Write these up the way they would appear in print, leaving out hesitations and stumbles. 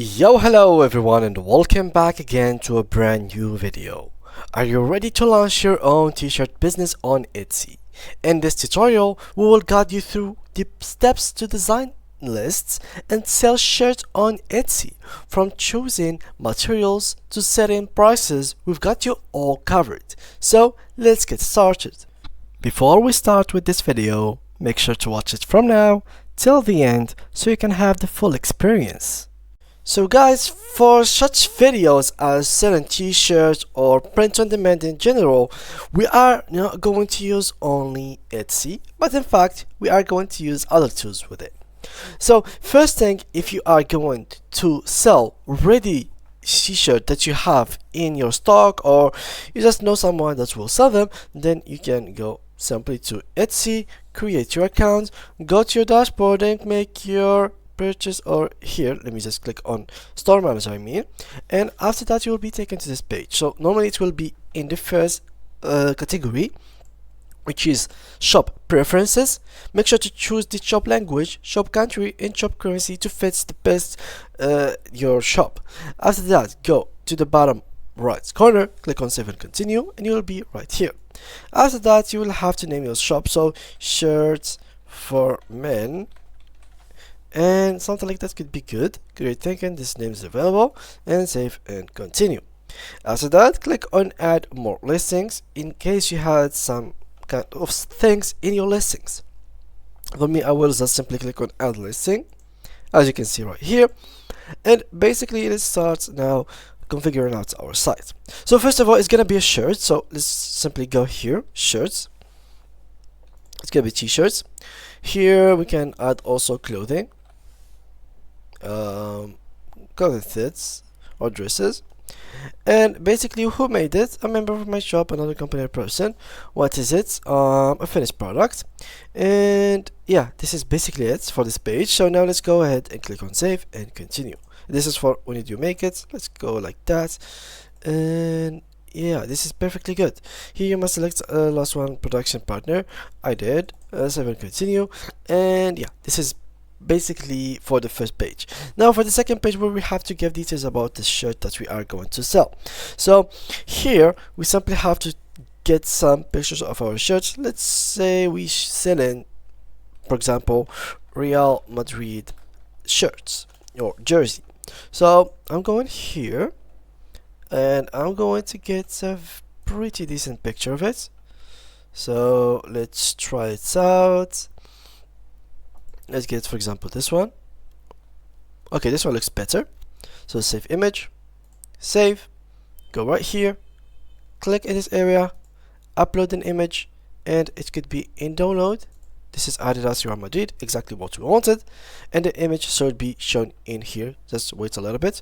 Yo, hello everyone, and welcome back again to a brand new video. Are you ready to launch your own t-shirt business on Etsy? In this tutorial, we will guide you through the steps to design lists and sell shirts on Etsy. From choosing materials to setting prices, we've got you all covered. So let's get started. Before we start with this video, make sure to watch it from now till the end so you can have the full experience. So guys, for such videos as selling t-shirts or print on demand in general, we are not going to use only Etsy, but in fact we are going to use other tools with it. So first thing, if you are going to sell ready t-shirt that you have in your stock, or you just know someone that will sell them, then you can go simply to Etsy, create your account, go to your dashboard and make your purchase. Or here, let me just click on store manager, and after that you will be taken to this page. So normally it will be in the first category, which is shop preferences. Make sure to choose the shop language, shop country and shop currency to fit the best your shop. After that, go to the bottom right corner, click on save and continue, and you will be right here. After that, you will have to name your shop, so shirts for men and something like that could be good. Great thinking, this name is available, and save and continue. After that, click on add more listings in case you had some kind of things in your listings. For me, I will just simply click on add listing, as you can see right here, and basically it starts now configuring out our site. So first of all, it's gonna be a shirt, so let's simply go here, shirts. It's gonna be t-shirts. Here we can add also clothing, clothing sets or dresses, and basically who made it? A member of my shop, another company or person. What is it? A finished product. And yeah, this is basically it for this page. So now let's go ahead and click on save and continue. This is for when you do make it. Let's go like that, and yeah, this is perfectly good. Here you must select last one production partner. I did. Save and continue, and yeah, this is basically for the first page. Now for the second page, where we have to give details about the shirt that we are going to sell. So here we simply have to get some pictures of our shirts. Let's say we selling, for example, Real Madrid shirts or jersey. So I'm going here and I'm going to get a pretty decent picture of it. So let's try it out. Let's get, for example, this one. Okay, this one looks better. So save image, save, go right here, click in this area, upload an image, and it could be in download. This is Adidas Real Madrid, exactly what we wanted, and the image should be shown in here. Just wait a little bit,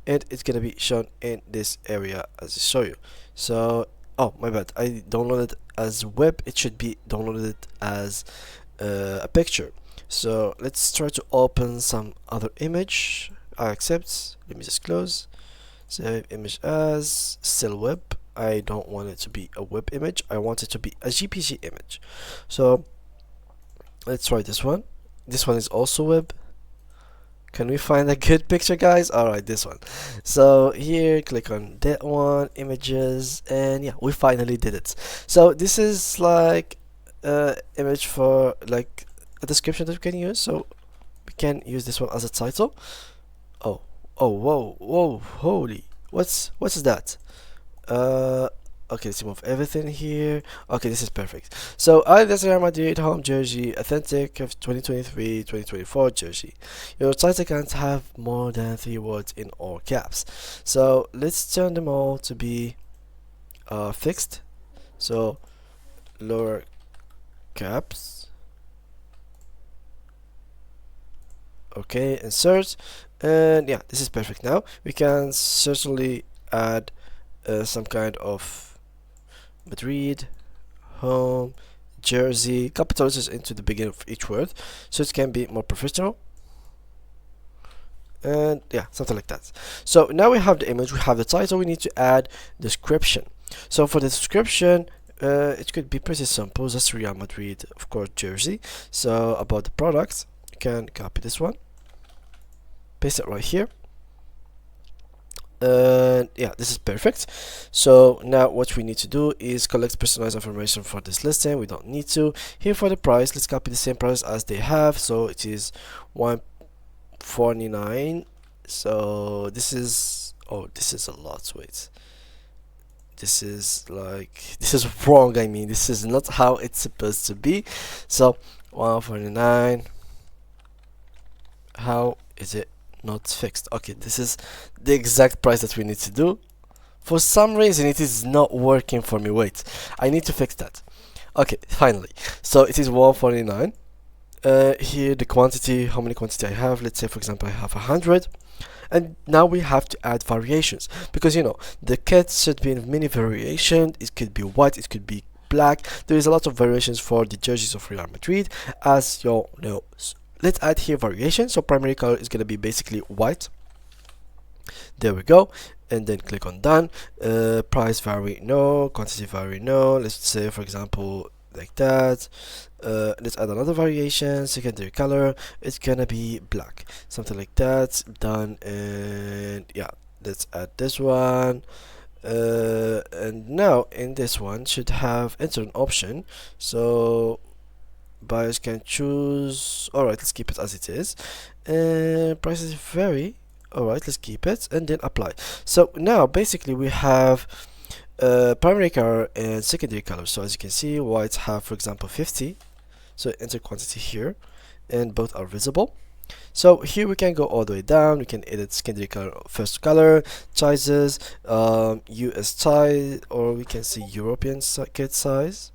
and it's gonna be shown in this area as I show you. So, oh my bad, I downloaded as web. It should be downloaded as a picture. So let's try to open some other image. I accept. Let me just close. Save image as still web. I don't want it to be a web image. I want it to be a JPG image. So let's try this one. This one is also web. Can we find a good picture, guys? Alright, this one. So here, click on that one, images, and yeah, we finally did it. So this is like image for like a description that we can use, so we can use this one as a title. Oh, whoa, holy, what's that? Okay, let's remove everything here. Okay, this is perfect. So Adidas Real Madrid home jersey, authentic of 2023-2024 jersey. Your title can't have more than 3 words in all caps. So let's turn them all to be fixed. So lower caps. Okay, insert, and yeah, this is perfect. Now we can certainly add some kind of Madrid, home, jersey, capital letters into the beginning of each word, so it can be more professional, and yeah, something like that. So now we have the image, we have the title, we need to add description. So for the description, it could be pretty simple, just Real Madrid, of course, jersey. So about the product, you can copy this one, paste it right here, And yeah, this is perfect. So now what we need to do is collect personalized information for this listing. We don't need to. Here for the price, let's copy the same price as they have, so it is 149. So this is, oh, this is a lot. Wait, this is like, this is wrong. I mean, this is not how it's supposed to be. So 149, how is it not fixed? Okay, this is the exact price that we need to do. For some reason it is not working for me. Wait, I need to fix that. Okay, finally. So it is 149. Here the quantity, how many quantity I have. Let's say for example I have 100. And now we have to add variations, because you know the kit should be in many variations. It could be white, it could be black. There is a lot of variations for the jerseys of Real Madrid, as you all know. Let's add here variation. So primary color is going to be basically white. There we go. And then click on done. Price vary no, quantity vary no. Let's say for example like that. Let's add another variation. Secondary color, it's gonna be black, something like that. Done. And yeah, let's add this one. And now in this one should have enter an option, so buyers can choose. Alright, let's keep it as it is. And prices vary. Alright, let's keep it and then apply. So now basically we have primary color and secondary color. So as you can see, whites have for example 50. So enter quantity here and both are visible. So here we can go all the way down. We can edit secondary color, first color, sizes, US size, or we can see European kit size.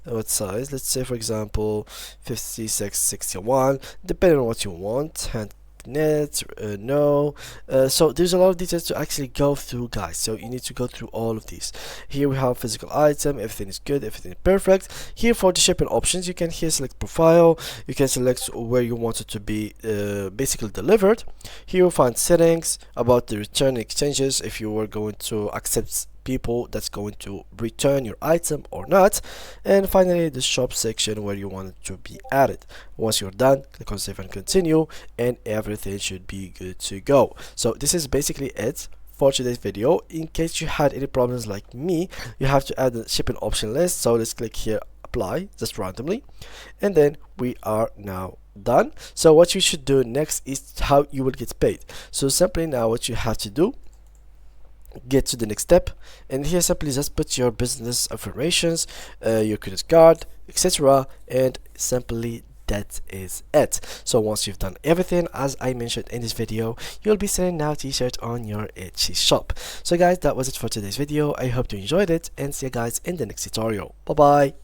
What size? Let's say for example 56, 61, depending on what you want. Hand net, no. So there's a lot of details to actually go through, guys, so you need to go through all of these. Here we have physical item, everything is good, everything is perfect. Here for the shipping options, you can here select profile, you can select where you want it to be basically delivered. Here you'll find settings about the return exchanges, if you were going to accept people that's going to return your item or not. And finally the shop section where you want it to be added. Once you're done, click on save and continue, and everything should be good to go. So this is basically it for today's video. In case you had any problems like me, you have to add the shipping option list. So let's click here, apply, just randomly, and then we are now done. So what you should do next is how you will get paid. So simply now what you have to do, get to the next step, and here simply just put your business informations, your credit card, etc., and simply that is it. So once you've done everything as I mentioned in this video, you'll be selling now t-shirt on your Etsy shop. So guys, that was it for today's video. I hope you enjoyed it, and see you guys in the next tutorial. Bye bye.